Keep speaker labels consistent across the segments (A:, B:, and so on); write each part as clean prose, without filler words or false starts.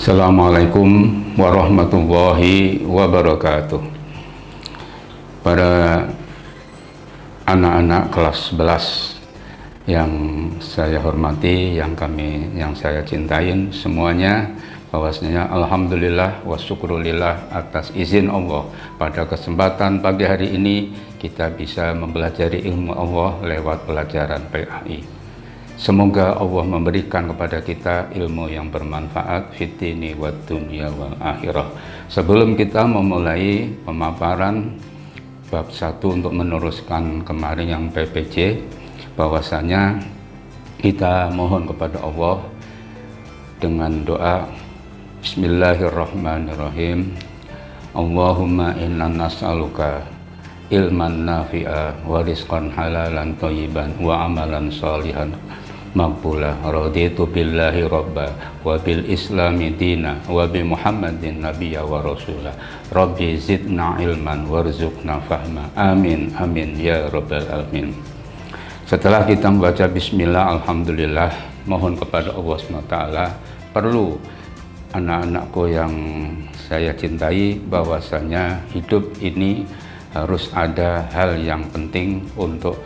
A: Assalamualaikum warahmatullahi wabarakatuh. Para anak-anak kelas 11 yang saya hormati, yang saya cintain semuanya, bahwasanya alhamdulillah wa syukrulillah atas izin Allah pada kesempatan pagi hari ini kita bisa mempelajari ilmu Allah lewat pelajaran PAI. Semoga Allah memberikan kepada kita ilmu yang bermanfaat fitini wa dunya wal akhirah. Sebelum kita memulai pemaparan bab 1 untuk meneruskan kemarin yang PPJ, bahwasanya kita mohon kepada Allah dengan doa Bismillahirrahmanirrahim. Allahumma inna nas'aluka ilman nafi'a wa rizqan halalan thayyiban wa amalan shalihan maqbulah. Raditu billahi rabba wa bil islami dina wa bi muhammadin nabiyya wa rasulah. Rabbi zidna ilman warzuqna fahma. Amin amin ya rabbal alamin. Setelah kita membaca bismillah, alhamdulillah, mohon kepada Allah SWT, perlu anak-anakku yang saya cintai, bahwasanya hidup ini harus ada hal yang penting untuk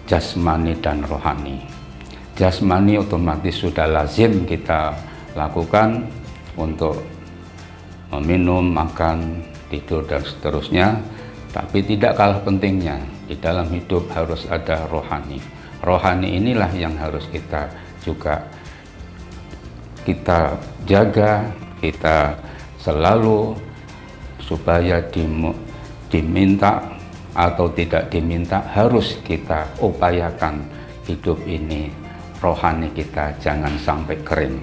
A: jasmani dan rohani. Jasmani otomatis sudah lazim kita lakukan untuk meminum, makan, tidur, dan seterusnya. Tapi tidak kalah pentingnya, di dalam hidup harus ada rohani. Rohani inilah yang harus kita juga jaga, kita selalu supaya diminta atau tidak diminta, harus kita upayakan hidup ini rohani kita jangan sampai kering.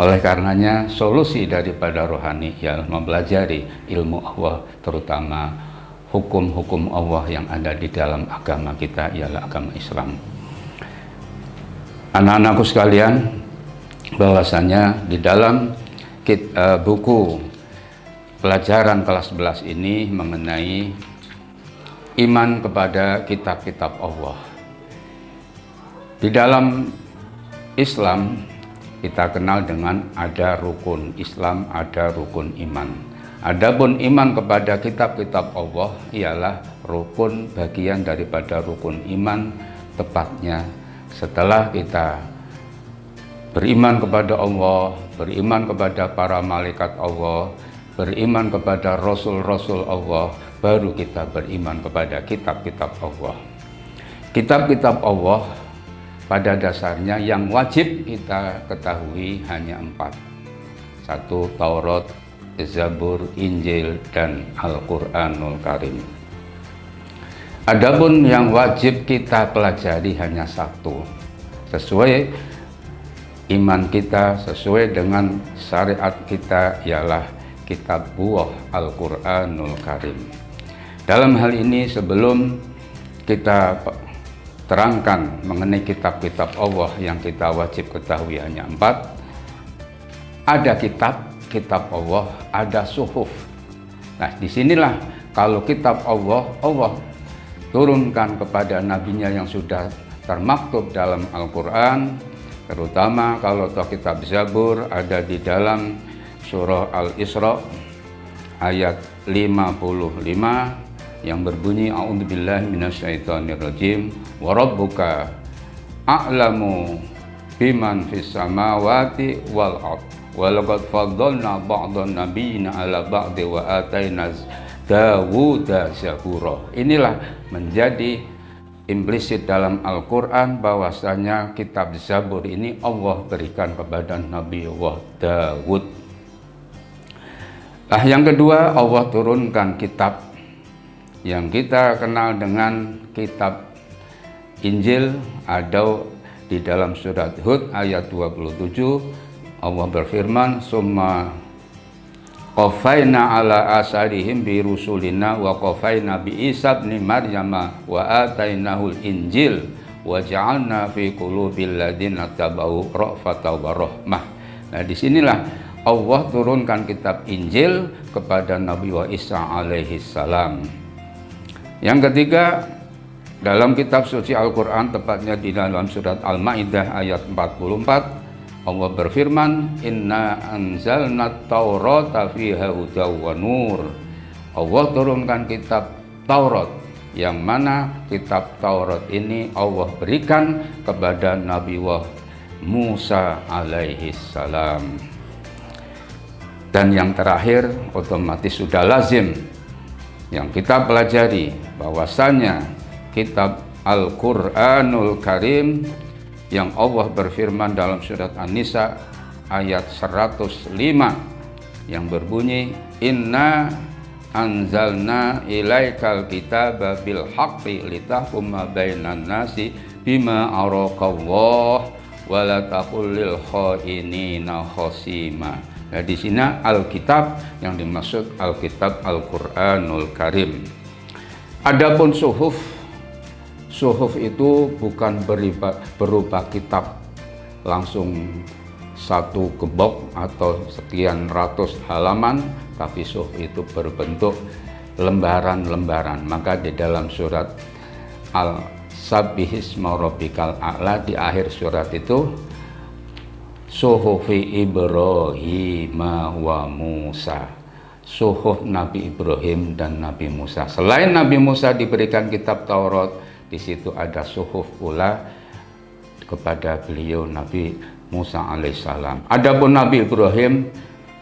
A: Oleh karenanya solusi daripada rohani ialah mempelajari ilmu Allah, terutama hukum-hukum Allah yang ada di dalam agama kita, ialah agama Islam. Anak-anakku sekalian, bahwasanya di dalam buku pelajaran kelas 11 ini mengenai iman kepada kitab-kitab Allah. Di dalam Islam kita kenal dengan ada rukun Islam, ada rukun iman. Adapun iman kepada kitab-kitab Allah ialah rukun, bagian daripada rukun iman, tepatnya setelah kita beriman kepada Allah, beriman kepada para malaikat Allah, beriman kepada rasul-rasul Allah, baru kita beriman kepada kitab-kitab Allah. Kitab-kitab Allah pada dasarnya yang wajib kita ketahui hanya 4. 1. Taurat, Zabur, Injil, dan Al-Quranul Karim. Adapun yang wajib kita pelajari hanya 1, sesuai iman kita, sesuai dengan syariat kita, ialah kitabullah Al-Quranul Karim. Dalam hal ini, sebelum kita terangkan mengenai kitab-kitab Allah yang kita wajib ketahui hanya 4, ada kitab Allah, ada suhuf. Nah, disinilah kalau kitab Allah turunkan kepada nabinya yang sudah termaktub dalam Al-Quran, terutama kalau kitab Zabur ada di dalam surah Al-Isra ayat 55 yang berbunyi a'udzubillahi minasyaitonirrajim wa rabbuka a'lamu biman fis samawati wal ard wa laqad faddalna ba'dhan nabiyina 'ala ba'di wa ataina Dawuda zabura. Inilah menjadi implisit dalam Al-Quran bahwasanya kitab Zabur ini Allah berikan kepada Nabi Allah Dawud. Nah, yang kedua, Allah turunkan kitab yang kita kenal dengan kitab Injil. Ada di dalam surat Hud ayat 27, Allah berfirman, summa qafaina ala asarihim bi rusulina wa qafaina bi Isa ibn Maryama wa atainahul injil wa ja'alna fi qulubil ladzina tabau ra'fatan wa rahmah. Nah, disinilah Allah turunkan kitab Injil kepada Nabi Isa alaihi salam. Yang ketiga, dalam kitab suci Al-Quran, tepatnya di dalam surat Al-Ma'idah ayat 44, Allah berfirman, inna anzalna taurata fiha hudaw wa nur. Allah turunkan kitab Taurat, yang mana kitab Taurat ini Allah berikan kepada Nabi Musa alaihi salam. Dan yang terakhir, otomatis sudah lazim yang kita pelajari bahwasanya kitab Al-Quranul Karim yang Allah berfirman dalam surat An-Nisa ayat 105 yang berbunyi, inna anzalna ilaikal kitaba bil haqqi litahkuma bainan nasi bima araqallah wa la taqul lil khainina khasima. Nah, di sini Alkitab yang dimaksud Alkitab Al-Quranul Karim. Adapun suhuf itu bukan berupa kitab langsung satu gebok atau sekian ratus halaman, tapi suhuf itu berbentuk lembaran-lembaran. Maka di dalam surat Al-Sabbihisma Rabbikal A'la di akhir surat itu Suhufi Ibrahim wa Musa, suhuf Nabi Ibrahim dan Nabi Musa. Selain Nabi Musa diberikan kitab Taurat, di situ ada suhuf pula kepada beliau Nabi Musa alaihissalam. Adapun Nabi Ibrahim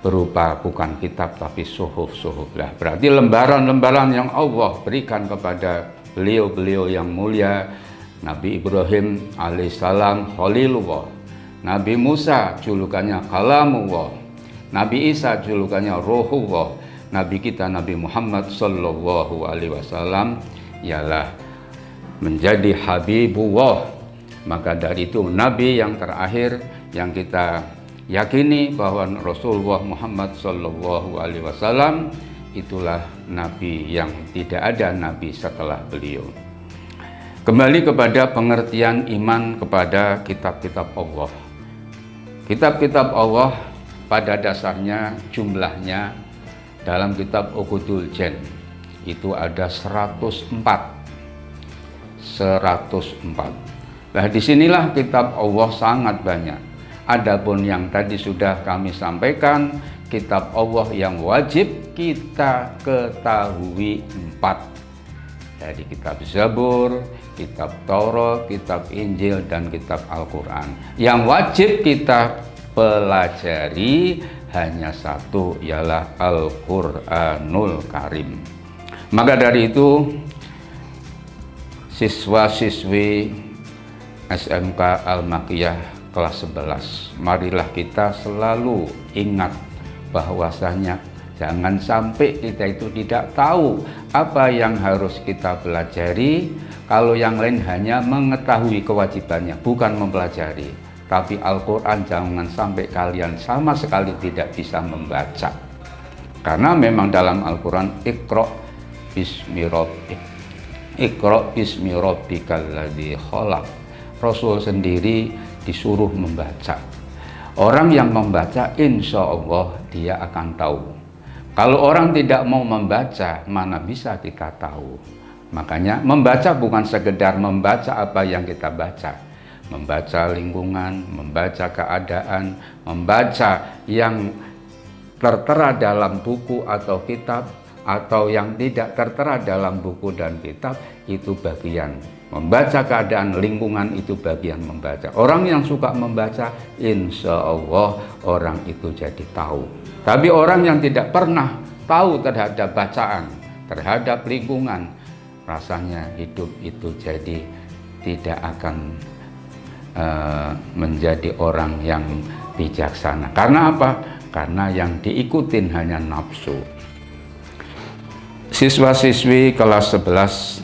A: berupa bukan kitab tapi suhuf-suhuf lah. Berarti lembaran-lembaran yang Allah berikan kepada beliau-beliau yang mulia. Nabi Ibrahim alaihissalam Khalilullah, Nabi Musa julukannya Kalamullah, Nabi Isa julukannya Ruhullah, Nabi kita Nabi Muhammad sallallahu alaihi wasallam ialah menjadi Habibullah. Maka dari itu Nabi yang terakhir yang kita yakini bahwa Rasulullah Muhammad sallallahu alaihi wasallam itulah Nabi yang tidak ada Nabi setelah beliau. Kembali kepada pengertian iman kepada kitab-kitab Allah. Kitab-kitab Allah pada dasarnya jumlahnya dalam kitab Uqudul Jan itu ada 104. Nah, disinilah kitab Allah sangat banyak. Adapun yang tadi sudah kami sampaikan, kitab Allah yang wajib kita ketahui 4. Dari kitab Zabur, kitab Taurat, kitab Injil, dan kitab Al-Quran. Yang wajib kita pelajari hanya satu, ialah Al-Quranul Karim. Maka dari itu, siswa-siswi SMK Al-Makiyah kelas 11, marilah kita selalu ingat bahwasanya jangan sampai kita itu tidak tahu apa yang harus kita pelajari. Kalau yang lain hanya mengetahui kewajibannya, bukan mempelajari. Tapi Al-Quran jangan sampai kalian sama sekali tidak bisa membaca. Karena memang dalam Al-Quran, Iqra bismi rabbikal ladzi khalaq. Rasul sendiri disuruh membaca. Orang yang membaca insya Allah dia akan tahu. Kalau orang tidak mau membaca, mana bisa kita tahu? Makanya membaca bukan sekedar membaca apa yang kita baca. Membaca lingkungan, membaca keadaan, membaca yang tertera dalam buku atau kitab, atau yang tidak tertera dalam buku dan kitab, itu bagian. Membaca keadaan lingkungan itu bagian membaca. Orang yang suka membaca, insya Allah orang itu jadi tahu. Tapi orang yang tidak pernah tahu terhadap bacaan, terhadap lingkungan, rasanya hidup itu jadi tidak akan menjadi orang yang bijaksana. Karena apa? Karena yang diikutin hanya nafsu. Siswa-siswi kelas 11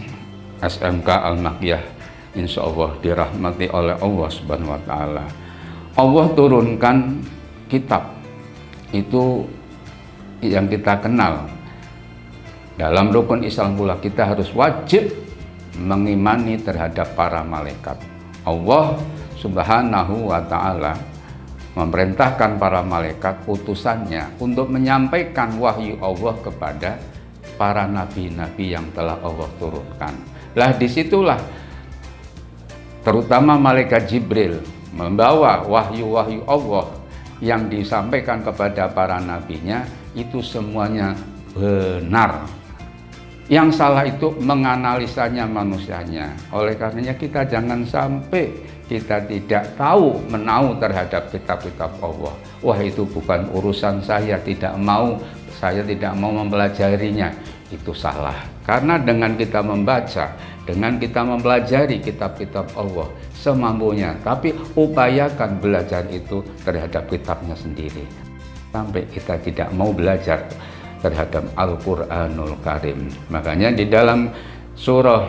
A: SMK Al-Makiyah insya Allah dirahmati oleh Allah Subhanahu wa Ta'ala. Allah turunkan kitab itu yang kita kenal. Dalam rukun Islam pula kita harus wajib mengimani terhadap para malaikat. Allah Subhanahu wa Ta'ala memerintahkan para malaikat utusannya untuk menyampaikan wahyu Allah kepada para nabi-nabi yang telah Allah turunkan. Lah disitulah terutama malaikat Jibril membawa wahyu-wahyu Allah yang disampaikan kepada para nabinya itu semuanya benar. Yang salah itu menganalisanya manusianya. Oleh karenanya kita jangan sampai kita tidak tahu menahu terhadap kitab-kitab Allah. Wah, itu bukan urusan saya tidak mau mempelajarinya. Itu salah. Karena dengan kita membaca, dengan kita mempelajari kitab-kitab Allah semampunya, tapi upayakan belajar itu terhadap kitabnya sendiri. Sampai kita tidak mau belajar terhadap Al-Quranul Karim. Makanya di dalam surah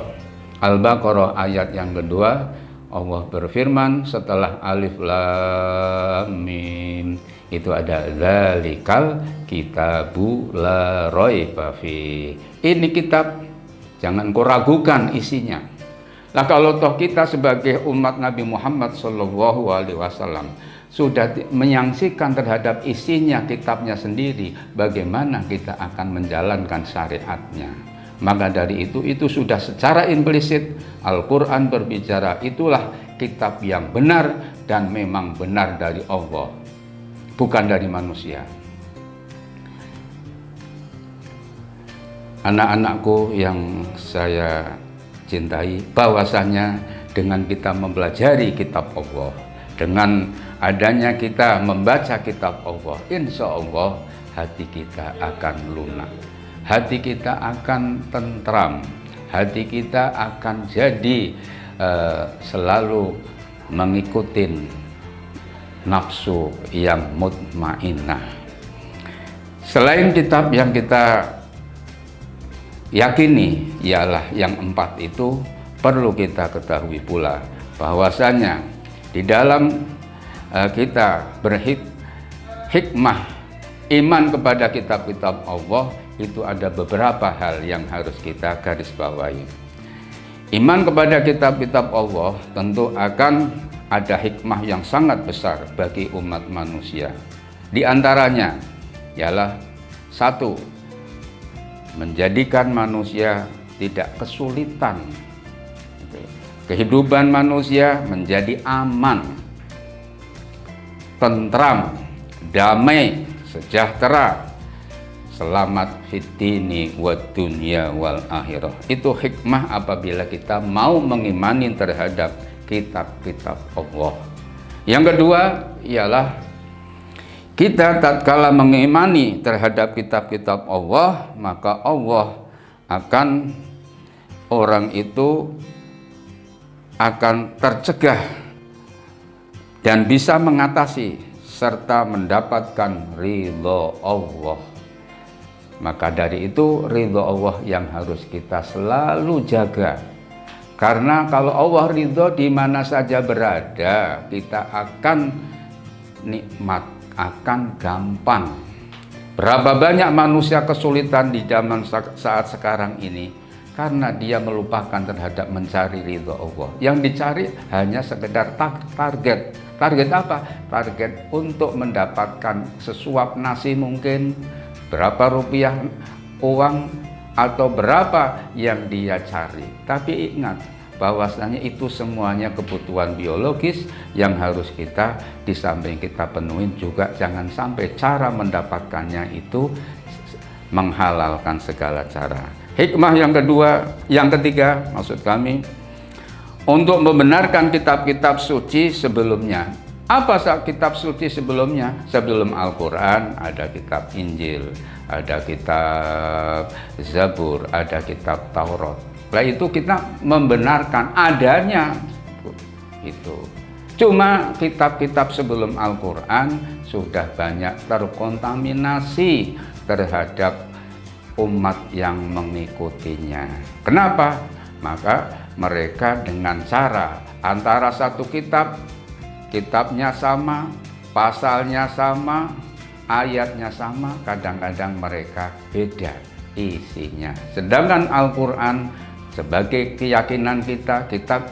A: Al-Baqarah ayat yang kedua, Allah berfirman setelah alif lam mim itu ada zalikal kitabu la raiba fi. Ini kitab, jangan kau ragukan isinya. Nah, kalau toh kita sebagai umat Nabi Muhammad SAW sudah menyaksikan terhadap isinya kitabnya sendiri, bagaimana kita akan menjalankan syariatnya? Maka dari itu sudah secara implisit Al-Quran berbicara itulah kitab yang benar dan memang benar dari Allah, bukan dari manusia. Anak-anakku yang saya cintai, bahwasanya dengan kita mempelajari kitab Allah, dengan adanya kita membaca kitab Allah, insya Allah hati kita akan lunak, hati kita akan tentram, hati kita akan jadi selalu mengikuti nafsu yang mutmainnah. Selain kitab yang kita yakini ialah yang 4 itu, perlu kita ketahui pula bahwasanya di dalam kita berhikmah iman kepada kitab-kitab Allah itu ada beberapa hal yang harus kita garis bawahi. Iman kepada kitab-kitab Allah tentu akan ada hikmah yang sangat besar bagi umat manusia. Di antaranya ialah 1, menjadikan manusia tidak kesulitan. Kehidupan manusia menjadi aman, tentram, damai, sejahtera, selamat fitini wa dunya wal akhirah. Itu hikmah apabila kita mau mengimani terhadap kitab-kitab Allah. Yang kedua ialah kita tatkala mengimani terhadap kitab-kitab Allah, maka Allah akan, orang itu akan tercegah dan bisa mengatasi serta mendapatkan ridho Allah. Maka dari itu ridho Allah yang harus kita selalu jaga. Karena kalau Allah ridho di mana saja berada, kita akan nikmat, akan gampang. Berapa banyak manusia kesulitan di zaman saat sekarang ini karena dia melupakan terhadap mencari ridho Allah. Yang dicari hanya sekedar target. Target apa? Target untuk mendapatkan sesuap nasi mungkin, berapa rupiah uang, atau berapa yang dia cari. Tapi ingat bahwasanya itu semuanya kebutuhan biologis yang harus kita, di samping kita penuhin juga jangan sampai cara mendapatkannya itu menghalalkan segala cara. Hikmah yang ketiga maksud kami, untuk membenarkan kitab-kitab suci sebelumnya. Apa kitab suci sebelumnya? Sebelum Al-Quran ada kitab Injil, ada kitab Zabur, ada kitab Taurat. Nah itu kita membenarkan adanya itu. Cuma kitab-kitab sebelum Al-Quran sudah banyak terkontaminasi terhadap umat yang mengikutinya. Kenapa? Maka mereka dengan cara antara satu kitabnya sama, pasalnya sama, ayatnya sama, kadang-kadang mereka beda isinya. Sedangkan Al-Quran sebagai keyakinan kita, kitab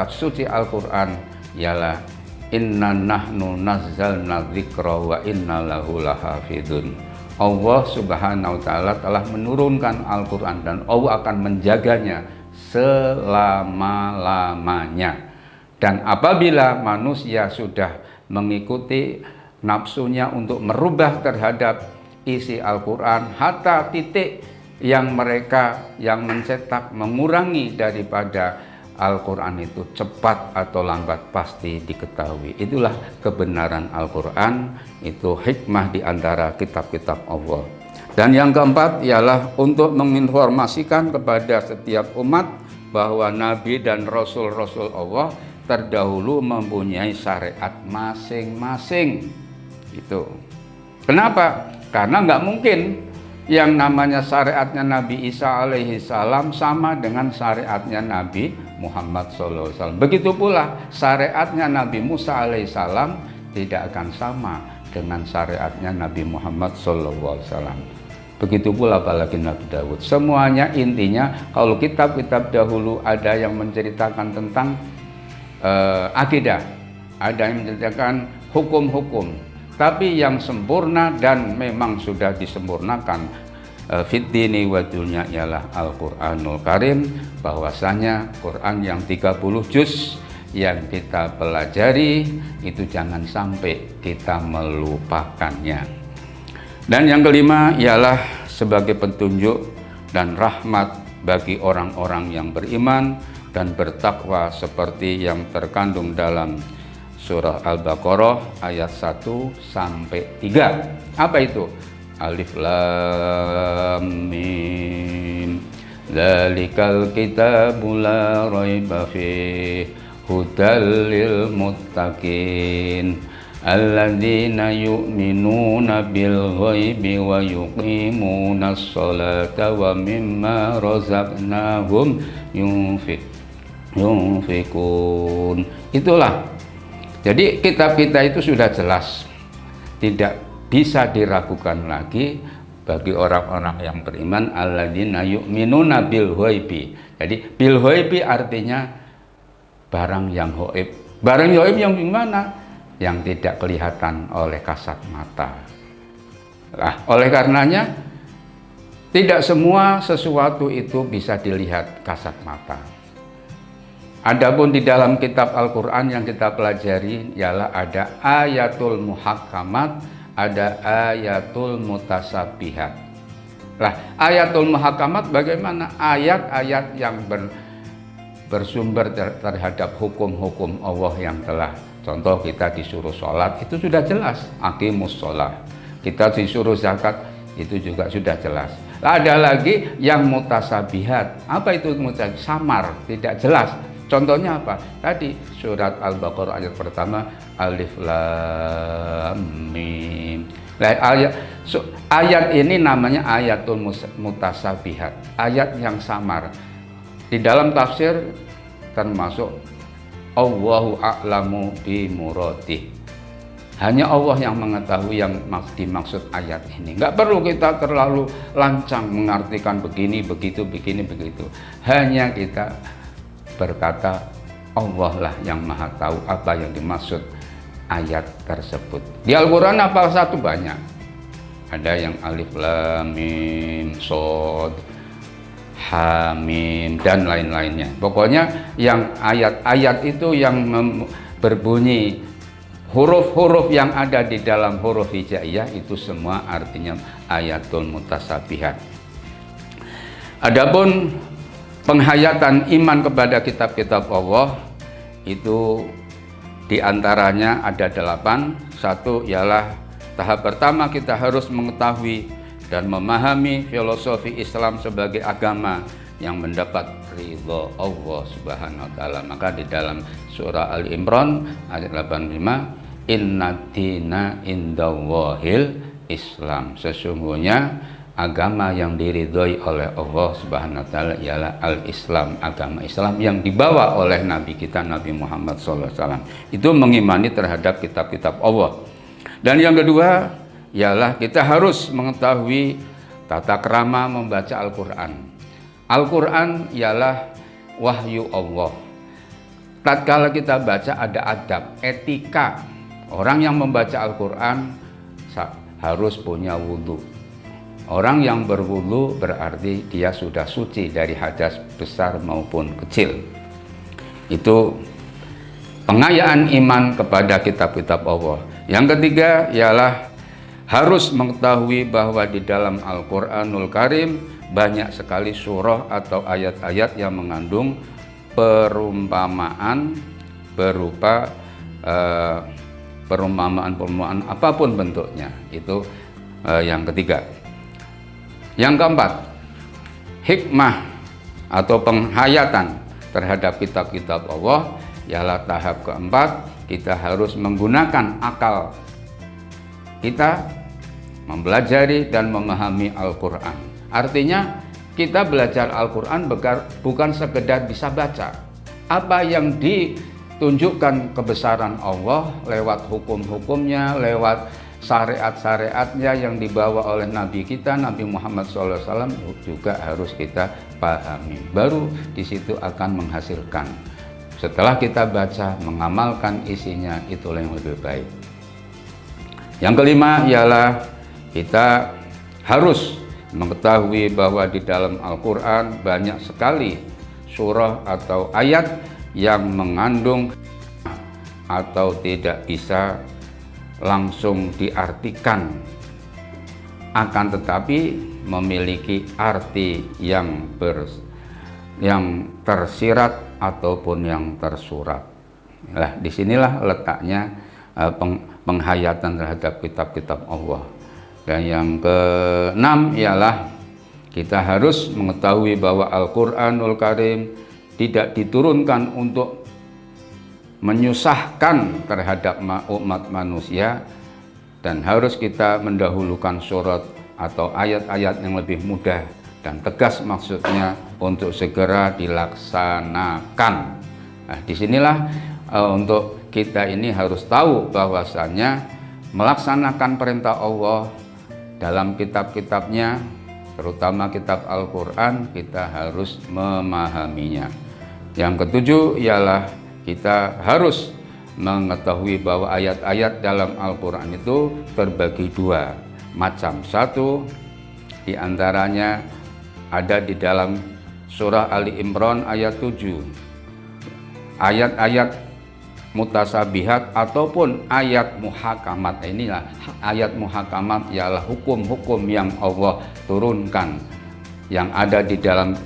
A: suci Al-Quran ialah inna nahnu nazzalna dzikra wa inna lahu lahafidun. Allah Subhanahu wa taala telah menurunkan Al-Quran dan Allah akan menjaganya selama-lamanya. Dan apabila manusia sudah mengikuti nafsunya untuk merubah terhadap isi Al-Quran, hatta titik yang mereka yang mencetak mengurangi daripada Al-Quran itu cepat atau lambat pasti diketahui. Itulah kebenaran Al-Quran, itu hikmah di antara kitab-kitab Allah. Dan yang keempat ialah untuk menginformasikan kepada setiap umat bahwa Nabi dan Rasul-Rasul Allah terdahulu mempunyai syariat masing-masing. Itu. Kenapa? Karena nggak mungkin yang namanya syariatnya Nabi Isa alaihi salam sama dengan syariatnya Nabi Muhammad SAW. Begitu pula syariatnya Nabi Musa alaihi salam tidak akan sama dengan syariatnya Nabi Muhammad SAW. Begitu pula apalagi Nabi Daud. Semuanya intinya kalau kitab-kitab dahulu ada yang menceritakan tentang akidah, ada yang menceritakan hukum-hukum, tapi yang sempurna dan memang sudah disempurnakan fid dini wa dunya ialah Al-Qur'anul Karim, bahwasanya Quran yang 30 juz yang kita pelajari itu jangan sampai kita melupakannya. Dan yang kelima ialah sebagai petunjuk dan rahmat bagi orang-orang yang beriman dan bertakwa seperti yang terkandung dalam surah Al-Baqarah ayat 1 sampai 3. Apa itu? Alif Lam Mim. Dzalikal kitabu la raiba fihi hudal lil muttaqin alladzina yu'minuna bil ghaibi wa yuqimunas sholata wa mimma razaqnahum yunfikun. Itulah. Jadi kitab kita itu sudah jelas, tidak bisa diragukan lagi bagi orang-orang yang beriman, alladzina yu'minuna bil ghaibi. Jadi bil ghaibi artinya barang yang gaib. Barang gaib yang gimana? Yang tidak kelihatan oleh kasat mata. Nah, oleh karenanya tidak semua sesuatu itu bisa dilihat kasat mata. Adapun di dalam kitab Al-Quran yang kita pelajari ialah ada ayatul muhakamat, ada ayatul mutasabihat. Nah, ayatul muhakamat bagaimana? Ayat-ayat yang bersumber terhadap hukum-hukum Allah yang telah, contoh kita disuruh sholat itu sudah jelas, aqimus sholat. Kita disuruh zakat itu juga sudah jelas. Ada lagi yang mutasabihat. Apa itu mutasabihat? Samar, tidak jelas. Contohnya apa? Tadi surat Al-Baqarah ayat pertama Alif Lam Mim. Ayat ini namanya ayatul mutasabihat, ayat yang samar. Di dalam tafsir termasuk Allahu a'lamu bi muradih. Hanya Allah yang mengetahui yang dimaksud ayat ini. Nggak perlu kita terlalu lancang mengartikan begini, begitu, begini, begitu. Hanya kita berkata Allah lah yang maha tahu apa yang dimaksud ayat tersebut. Di Al-Quran apa satu banyak. Ada yang Alif Lam Mim Shad, Hamim dan lain-lainnya. Pokoknya yang ayat-ayat itu yang berbunyi huruf-huruf yang ada di dalam huruf hijaiyah itu semua artinya ayatul mutasabihat. Adapun penghayatan iman kepada kitab-kitab Allah itu diantaranya ada 8. Satu ialah tahap pertama kita harus mengetahui dan memahami filosofi Islam sebagai agama yang mendapat ridho Allah Subhanahu wa taala. Maka di dalam surah Al-Imran ayat 85, inna dina indallahil Islam. Sesungguhnya agama yang diridhoi oleh Allah Subhanahu wa taala ialah al-Islam, agama Islam yang dibawa oleh Nabi kita Nabi Muhammad SAW. Itu mengimani terhadap kitab-kitab Allah. Dan yang kedua ialah kita harus mengetahui tata krama membaca Al-Quran. Al-Quran ialah wahyu Allah. Tatkala kita baca ada adab, etika. Orang yang membaca Al-Quran harus punya wudhu. Orang yang berwudu berarti dia sudah suci dari hadas besar maupun kecil. Itu pengayaan iman kepada kitab-kitab Allah. Yang ketiga ialah harus mengetahui bahwa di dalam Al-Quranul Karim banyak sekali surah atau ayat-ayat yang mengandung perumpamaan berupa perumpamaan apapun bentuknya. Itu yang ketiga. Yang keempat, hikmah atau penghayatan terhadap kitab-kitab Allah ialah tahap keempat, kita harus menggunakan akal kita mempelajari dan memahami Al-Quran. Artinya kita belajar Al-Quran bukan sekedar bisa baca. Apa yang ditunjukkan kebesaran Allah lewat hukum-hukumnya, lewat syariat-syariatnya yang dibawa oleh Nabi kita, Nabi Muhammad SAW, juga harus kita pahami. Baru di situ akan menghasilkan. Setelah kita baca, mengamalkan isinya, itulah yang lebih baik. Yang kelima ialah kita harus mengetahui bahwa di dalam Al-Quran banyak sekali surah atau ayat yang mengandung atau tidak bisa langsung diartikan, akan tetapi memiliki arti yang tersirat ataupun yang tersurat. Nah, disinilah letaknya penghayatan terhadap kitab-kitab Allah. Dan yang keenam ialah kita harus mengetahui bahwa Al-Quranul Karim tidak diturunkan untuk menyusahkan terhadap umat manusia, dan harus kita mendahulukan surat atau ayat-ayat yang lebih mudah dan tegas, maksudnya untuk segera dilaksanakan. Nah, disinilah untuk kita ini harus tahu bahwasannya melaksanakan perintah Allah dalam kitab-kitabnya, terutama kitab Al-Quran, kita harus memahaminya. Yang ketujuh ialah kita harus mengetahui bahwa ayat-ayat dalam Al-Quran itu terbagi dua macam. Satu diantaranya ada di dalam surah Ali Imran ayat 7, ayat-ayat mutasabihat ataupun ayat muhakamat. Inilah ayat muhakamat, ialah hukum-hukum yang Allah turunkan yang ada di dalam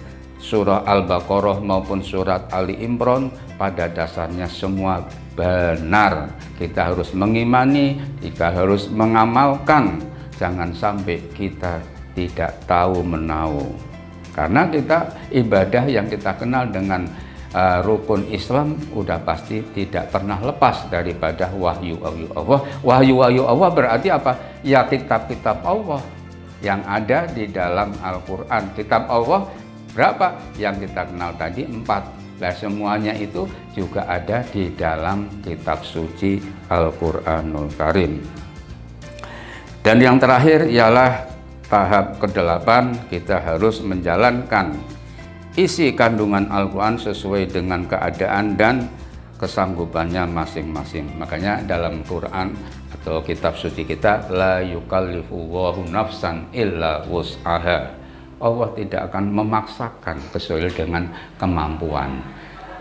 A: surah Al-Baqarah maupun surat Ali Imran. Pada dasarnya semua benar, kita harus mengimani, kita harus mengamalkan, jangan sampai kita tidak tahu menahu. Karena kita ibadah yang kita kenal dengan rukun Islam udah pasti tidak pernah lepas daripada wahyu-wahyu Allah. Wahyu-wahyu Allah berarti apa? Ya kitab-kitab Allah yang ada di dalam Al-Quran. Kitab Allah berapa? Yang kita kenal tadi 4. Nah, semuanya itu juga ada di dalam kitab suci Al-Quranul Karim. Dan yang terakhir ialah tahap ke-8, kita harus menjalankan isi kandungan Al-Quran sesuai dengan keadaan dan kesanggupannya masing-masing. Makanya dalam Quran atau kitab suci kita, la yukallifullahu nafsan illa wus'aha. Allah tidak akan memaksakan sesuai dengan kemampuan.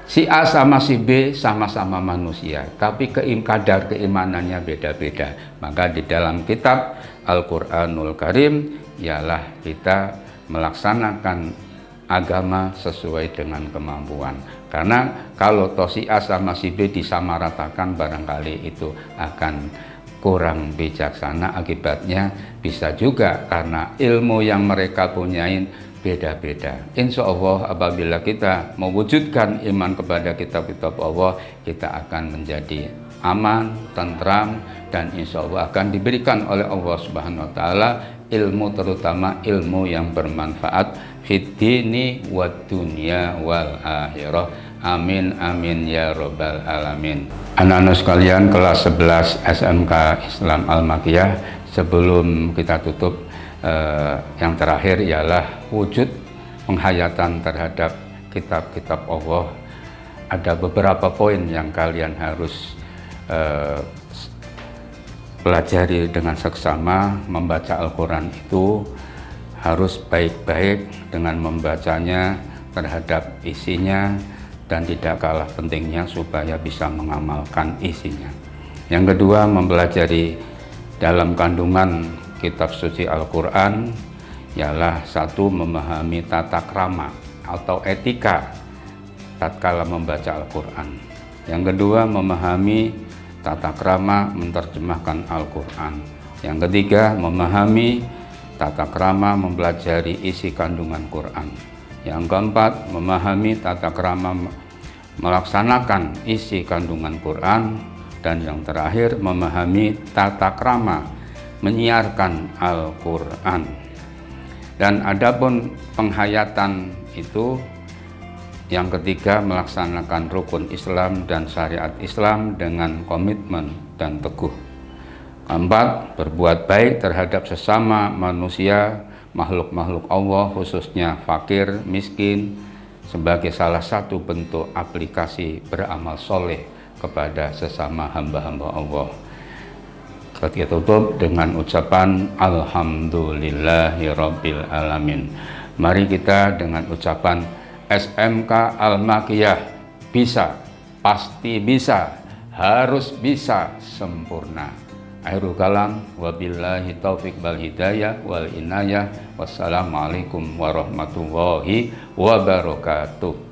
A: Si A sama si B sama-sama manusia, tapi kadar keimanannya beda-beda. Maka di dalam kitab Al-Quranul Karim ialah kita melaksanakan agama sesuai dengan kemampuan. Karena kalau toh si A sama si B disamaratakan, barangkali itu akan kurang bijaksana. Akibatnya bisa juga karena ilmu yang mereka punyain beda-beda. Insya Allah apabila kita mewujudkan iman kepada kitab-kitab Allah, kita akan menjadi aman, tentram, dan insya Allah akan diberikan oleh Allah Subhanahu wa Ta'ala ilmu, terutama ilmu yang bermanfaat fid dini wad dunya wal akhirah. Amin amin ya robbal alamin. Anak-anak sekalian kelas 11 SMK Islam Al-Makiyah, sebelum kita tutup, yang terakhir ialah wujud penghayatan terhadap kitab-kitab Allah. Ada beberapa poin yang kalian harus pelajari dengan seksama. Membaca Al-Quran itu harus baik-baik dengan membacanya terhadap isinya, dan tidak kalah pentingnya supaya bisa mengamalkan isinya. Yang kedua, mempelajari dalam kandungan kitab suci Al-Quran ialah satu, memahami tata krama atau etika tatkala membaca Al-Quran. Yang kedua, memahami tata krama menerjemahkan Al-Quran. Yang ketiga, memahami tata krama mempelajari isi kandungan Quran. Yang keempat, memahami tata krama melaksanakan isi kandungan Quran. Dan yang terakhir, memahami tata krama menyiarkan Al-Quran. Dan adapun penghayatan itu, yang ketiga, melaksanakan rukun Islam dan syariat Islam dengan komitmen dan teguh. Keempat, berbuat baik terhadap sesama manusia, makhluk-makhluk Allah, khususnya fakir, miskin, sebagai salah satu bentuk aplikasi beramal soleh kepada sesama hamba-hamba Allah. Kita tutup dengan ucapan Alhamdulillahirabbil alamin. Mari kita dengan ucapan SMK Al-Makiyah, bisa, pasti bisa, harus bisa, sempurna. Akhirul kalam, wabillahi taufiq wal hidayah wal inayah. Wassalamualaikum warahmatullahi wabarakatuh.